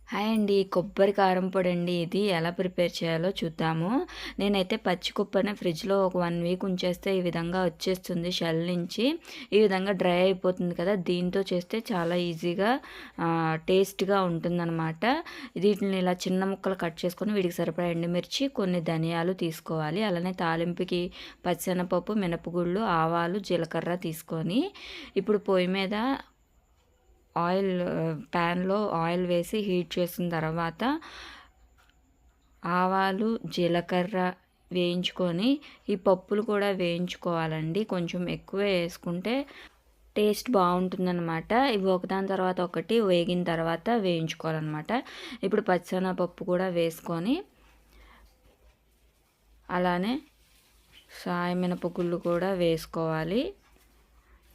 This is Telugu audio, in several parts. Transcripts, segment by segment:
హాయ్ అండి. కొబ్బరి కారం పొడి అండి ఇది. ఎలా ప్రిపేర్ చేయాలో చూద్దాము. నేనైతే పచ్చి కొబ్బరిని ఫ్రిడ్జ్‌లో ఒక 1 వీక్ ఉంచేస్తే ఈ విధంగా వచ్చేస్తుంది షెల్ నుంచి. ఈ విధంగా డ్రై అయిపోతుంది కదా! దీంతో చేస్తే చాలా ఈజీగా టేస్ట్‌గా ఉంటుందనమాట. వీటిని ఇలా చిన్న ముక్కలు కట్ చేసుకొని వీటికి సరిపడా ఎండుమిర్చి, కొన్ని ధనియాలు తీసుకోవాలి. అలానే తాలింపుకి పచ్చెనపప్పు, మినపగుళ్ళు, ఆవాలు, జీలకర్ర తీసుకొని ఇప్పుడు పొయ్యి మీద ప్యాన్‌లో ఆయిల్ వేసి హీట్ చేసిన తర్వాత ఆవాలు, జీలకర్ర వేయించుకొని ఈ పప్పులు కూడా వేయించుకోవాలండి. కొంచెం ఎక్కువే వేసుకుంటే టేస్ట్ బాగుంటుందన్నమాట. ఇవి ఒకదాని తర్వాత ఒకటి వేగిన తర్వాత వేయించుకోవాలన్నమాట. ఇప్పుడు పచ్చెనపప్పు కూడా వేసుకొని అలానే సాయ మినపగుళ్ళు కూడా వేసుకోవాలి.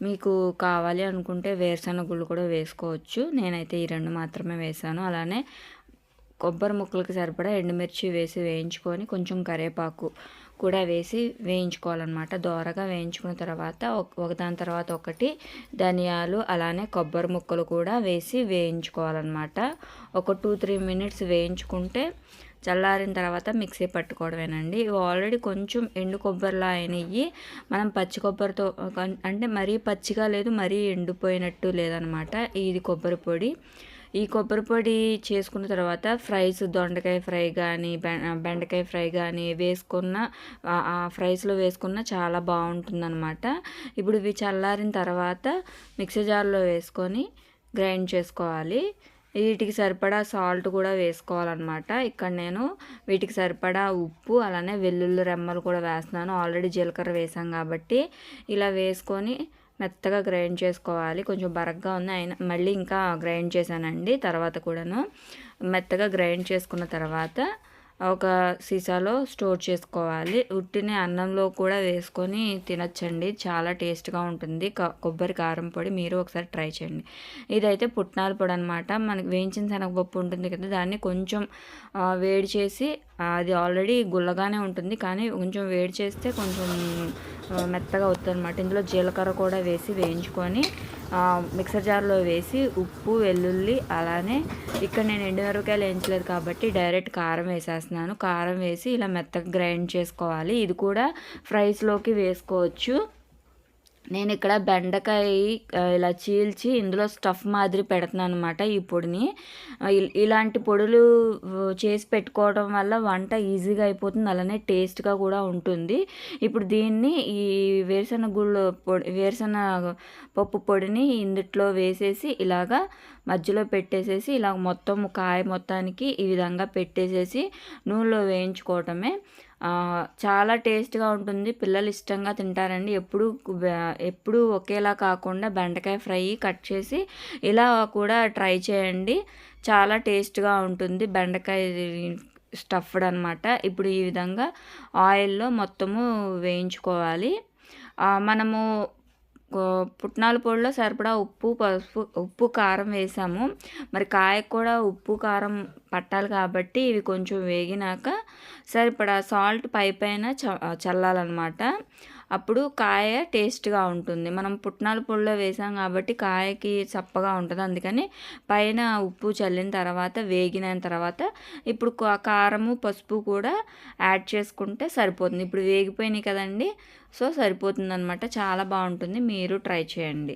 మీకు కావాలి అనుకుంటే వేరుశనగ గుళ్ళు కూడా వేసుకోవచ్చు. నేనైతే ఈ 2 మాత్రమే వేసాను. అలానే కొబ్బరి ముక్కలకి సరిపడా ఎండుమిర్చి వేసి వేయించుకొని కొంచెం కరివేపాకు కూడా వేసి వేయించుకోవాలన్నమాట. దోరగా వేయించుకున్న తర్వాత ఒకదాని తర్వాత ఒకటి ధనియాలు అలానే కొబ్బరి ముక్కలు కూడా వేసి వేయించుకోవాలన్నమాట. ఒక 2-3 మినిట్స్ వేయించుకుంటే చల్లారిన తర్వాత మిక్సీ పట్టుకోవడమేనండి. ఇవి ఆల్రెడీ కొంచెం ఎండు కొబ్బరిలా అయినవి. మనం పచ్చి కొబ్బరితో అంటే మరీ పచ్చిగా లేదు, మరీ ఎండిపోయినట్టు లేదనమాట. ఇది కొబ్బరి పొడి. ఈ కొబ్బరి పొడి చేసుకున్న తర్వాత ఫ్రైస్, దొండకాయ ఫ్రై కానీ బెండకాయ ఫ్రై కానీ వేసుకున్న ఫ్రైస్లో వేసుకున్న చాలా బాగుంటుందన్నమాట. ఇప్పుడు ఇవి చల్లారిన తర్వాత మిక్సీ జార్లో వేసుకొని గ్రైండ్ చేసుకోవాలి. వీటికి సరిపడా సాల్ట్ కూడా వేసుకోవాలన్నమాట. ఇక్కడ నేను వీటికి సరిపడా ఉప్పు అలానే వెల్లుల్లి రెమ్మలు కూడా వేస్తున్నాను. ఆల్రెడీ జీలకర్ర వేసాం కాబట్టి ఇలా వేసుకొని మెత్తగా గ్రైండ్ చేసుకోవాలి. కొంచెం బరగ్గా ఉంది అయినా మళ్ళీ ఇంకా గ్రైండ్ చేశానండి తర్వాత కూడాను. మెత్తగా గ్రైండ్ చేసుకున్న తర్వాత ఒక సీసాలో స్టోర్ చేసుకోవాలి. ఉట్టిని అన్నంలో కూడా వేసుకొని తినచ్చండి. చాలా టేస్ట్గా ఉంటుంది కొబ్బరి కారం పొడి. మీరు ఒకసారి ట్రై చేయండి. ఇదైతే పుట్నాల పొడి అనమాట. మనకి వేయించిన శనగపప్పు ఉంటుంది కదా, దాన్ని కొంచెం వేడి చేసి అది ఆల్రెడీ గుల్లగానే ఉంటుంది కానీ కొంచెం వేడి చేస్తే కొంచెం మెత్తగా అవుతుంది అనమాట. ఇందులో జీలకర్ర కూడా వేసి వేయించుకొని మిక్సర్ జార్లో వేసి ఉప్పు, వెల్లుల్లి అలానే ఇక్కడ నేను ఎండుమిరపకాయలు వేయించలేదు కాబట్టి డైరెక్ట్ కారం వేసేస్తున్నాను. కారం వేసి ఇలా మెత్తగా గ్రైండ్ చేసుకోవాలి. ఇది కూడా ఫ్రైస్లోకి వేసుకోవచ్చు. నేను ఇక్కడ బెండకాయ ఇలా చీల్చి ఇందులో స్టఫ్ మాదిరి పెడుతున్నాను అనమాట ఈ పొడిని. ఇలాంటి పొడులు చేసి పెట్టుకోవడం వల్ల వంట ఈజీగా అయిపోతుంది, అలానే టేస్ట్గా కూడా ఉంటుంది. ఇప్పుడు దీన్ని ఈ వేరుశనగ పప్పు పొడిని ఇందుట్లో వేసేసి ఇలాగా మధ్యలో పెట్టేసేసి ఇలా మొత్తం కాయ మొత్తానికి ఈ విధంగా పెట్టేసేసి నూనెలో వేయించుకోవటమే. చాలా టేస్ట్గా ఉంటుంది. పిల్లలు ఇష్టంగా తింటారండి. ఎప్పుడు ఒకేలా కాకుండా బెండకాయ ఫ్రై కట్ చేసి ఇలా కూడా ట్రై చేయండి. చాలా టేస్ట్గా ఉంటుంది. బెండకాయ స్టఫ్డ్ అనమాట. ఇప్పుడు ఈ విధంగా ఆయిల్లో మొత్తము వేయించుకోవాలి. మనము పుట్నాల పొడిలో సరిపడా ఉప్పు కారం వేసాము. మరి కాయకు కూడా ఉప్పు కారం పట్టాలి కాబట్టి ఇవి కొంచెం వేగినాక సరిపడా సాల్ట్ పైన చల్లాలన్నమాట. అప్పుడు కాయ టేస్ట్గా ఉంటుంది. మనం పుట్నాల పొడిలో వేసాం కాబట్టి కాయకి చప్పగా ఉంటుంది. అందుకని పైన ఉప్పు చల్లిన తర్వాత వేగిన తర్వాత ఇప్పుడు కారము, పసుపు కూడా యాడ్ చేసుకుంటే సరిపోతుంది. ఇప్పుడు వేగిపోయినాయి కదండి, సో సరిపోతుంది అనమాట. చాలా బాగుంటుంది. మీరు ట్రై చేయండి.